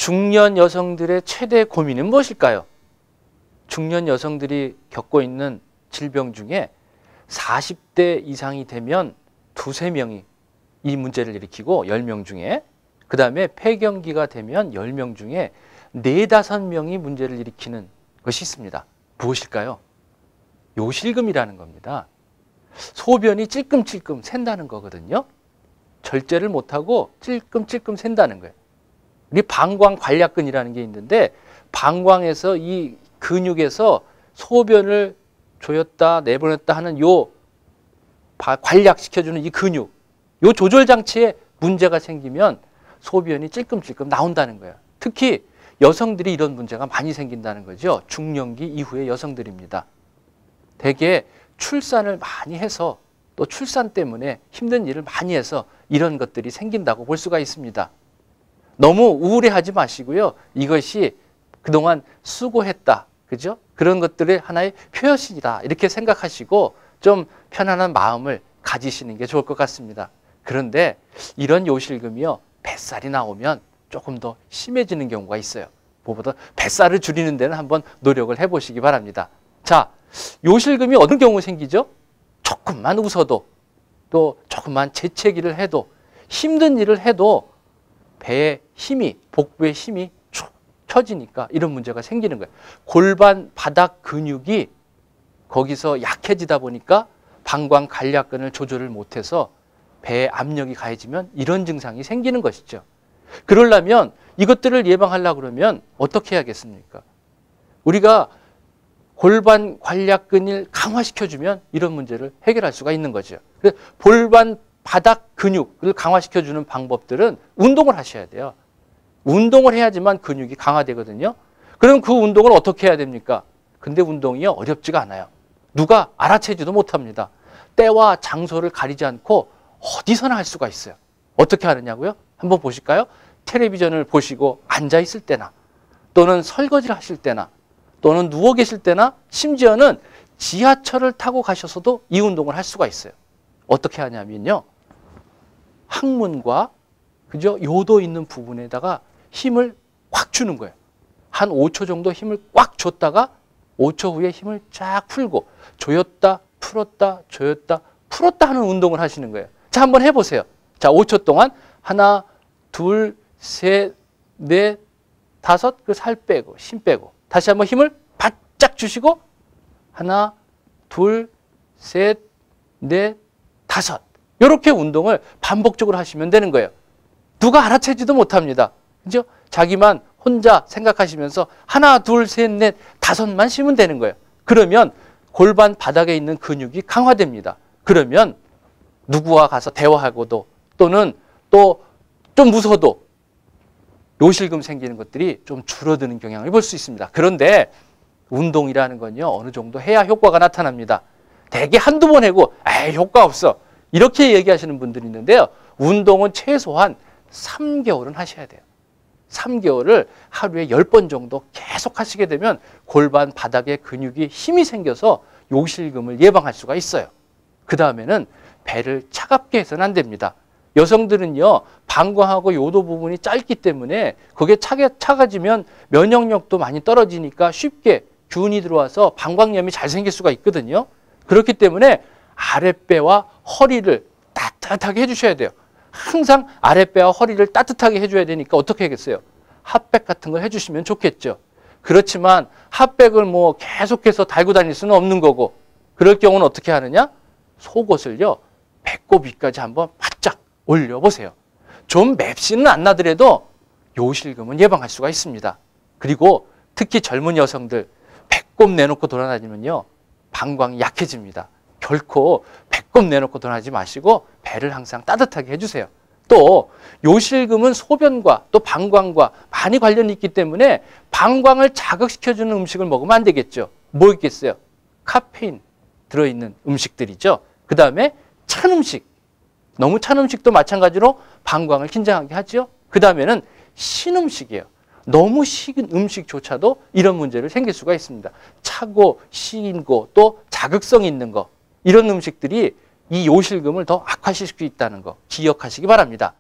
중년 여성들의 최대 고민은 무엇일까요? 중년 여성들이 겪고 있는 질병 중에 40대 이상이 되면 두세 명이 이 문제를 일으키고 10명 중에, 그 다음에 폐경기가 되면 10명 중에 4, 5명이 문제를 일으키는 것이 있습니다. 무엇일까요? 요실금이라는 겁니다. 소변이 찔끔찔끔 샌다는 거거든요. 절제를 못하고 찔끔찔끔 샌다는 거예요. 우리 방광관략근이라는 게 있는데, 방광에서 이 근육에서 소변을 조였다 내보냈다 하는 요 관략시켜주는 이 근육, 요 조절장치에 문제가 생기면 소변이 찔끔찔끔 나온다는 거예요. 특히 여성들이 이런 문제가 많이 생긴다는 거죠. 중년기 이후의 여성들입니다. 대개 출산을 많이 해서, 또 출산 때문에 힘든 일을 많이 해서 이런 것들이 생긴다고 볼 수가 있습니다. 너무 우울해하지 마시고요. 이것이 그동안 수고했다, 그죠? 그런 것들의 하나의 표현이다, 이렇게 생각하시고 좀 편안한 마음을 가지시는 게 좋을 것 같습니다. 그런데 이런 요실금이요, 뱃살이 나오면 조금 더 심해지는 경우가 있어요. 무엇보다 뱃살을 줄이는 데는 한번 노력을 해보시기 바랍니다. 자, 요실금이 어떤 경우 생기죠? 조금만 웃어도, 또 조금만 재채기를 해도, 힘든 일을 해도 배의 힘이, 복부의 힘이 축 처지니까 이런 문제가 생기는 거예요. 골반 바닥 근육이 거기서 약해지다 보니까 방광관략근을 조절을 못해서 배에 압력이 가해지면 이런 증상이 생기는 것이죠. 그러려면 이것들을 예방하려고 그러면 어떻게 해야겠습니까? 우리가 골반 관략근을 강화시켜주면 이런 문제를 해결할 수가 있는 거죠. 그래서 골반 바닥 근육을 강화시켜주는 방법들은 운동을 하셔야 돼요. 운동을 해야지만 근육이 강화되거든요. 그럼 그 운동을 어떻게 해야 됩니까? 근데 운동이 어렵지가 않아요. 누가 알아채지도 못합니다. 때와 장소를 가리지 않고 어디서나 할 수가 있어요. 어떻게 하느냐고요? 한번 보실까요? 텔레비전을 보시고 앉아 있을 때나, 또는 설거지를 하실 때나, 또는 누워 계실 때나, 심지어는 지하철을 타고 가셔서도 이 운동을 할 수가 있어요. 어떻게 하냐면요, 항문과 그죠? 요도 있는 부분에다가 힘을 꽉 주는 거예요. 한 5초 정도 힘을 꽉 줬다가 5초 후에 힘을 쫙 풀고 조였다 풀었다 조였다 풀었다 하는 운동을 하시는 거예요. 자, 한번 해보세요. 자, 5초 동안 하나, 둘, 셋, 넷, 다섯, 그 살 빼고 힘 빼고 다시 한번 힘을 바짝 주시고 하나, 둘, 셋, 넷, 다섯, 이렇게 운동을 반복적으로 하시면 되는 거예요. 누가 알아채지도 못합니다. 그죠? 자기만 혼자 생각하시면서 하나, 둘, 셋, 넷, 다섯만 쉬면 되는 거예요. 그러면 골반 바닥에 있는 근육이 강화됩니다. 그러면 누구와 가서 대화하고도, 또는 또 좀 무서워도 요실금 생기는 것들이 좀 줄어드는 경향을 볼 수 있습니다. 그런데 운동이라는 건요, 어느 정도 해야 효과가 나타납니다. 대개 한두 번 하고 에이, 효과 없어, 이렇게 얘기하시는 분들이 있는데요. 운동은 최소한 3개월은 하셔야 돼요. 3개월을 하루에 10번 정도 계속 하시게 되면 골반 바닥에 근육이 힘이 생겨서 요실금을 예방할 수가 있어요. 그 다음에는 배를 차갑게 해서는 안 됩니다. 여성들은요, 방광하고 요도 부분이 짧기 때문에 그게 차가지면 면역력도 많이 떨어지니까 쉽게 균이 들어와서 방광염이 잘 생길 수가 있거든요. 그렇기 때문에 아랫배와 허리를 따뜻하게 해주셔야 돼요. 항상 아랫배와 허리를 따뜻하게 해줘야 되니까 어떻게 하겠어요? 핫백 같은 걸 해주시면 좋겠죠. 그렇지만 핫백을 뭐 계속해서 달고 다닐 수는 없는 거고, 그럴 경우는 어떻게 하느냐? 속옷을요, 배꼽 위까지 한번 바짝 올려보세요. 좀 맵시는 안 나더라도 요실금은 예방할 수가 있습니다. 그리고 특히 젊은 여성들 배꼽 내놓고 돌아다니면요, 방광이 약해집니다. 결코 배꼽 내놓고 돌아다니지 마시고 배를 항상 따뜻하게 해주세요. 또 요실금은 소변과 또 방광과 많이 관련이 있기 때문에 방광을 자극시켜주는 음식을 먹으면 안 되겠죠. 뭐 있겠어요? 카페인 들어있는 음식들이죠. 그 다음에 찬 음식, 너무 찬 음식도 마찬가지로 방광을 긴장하게 하죠. 그 다음에는 신 음식이에요. 너무 식은 음식조차도 이런 문제를 생길 수가 있습니다. 차고 신고 또 자극성 있는 거, 이런 음식들이 이 요실금을 더 악화시킬 수 있다는 거 기억하시기 바랍니다.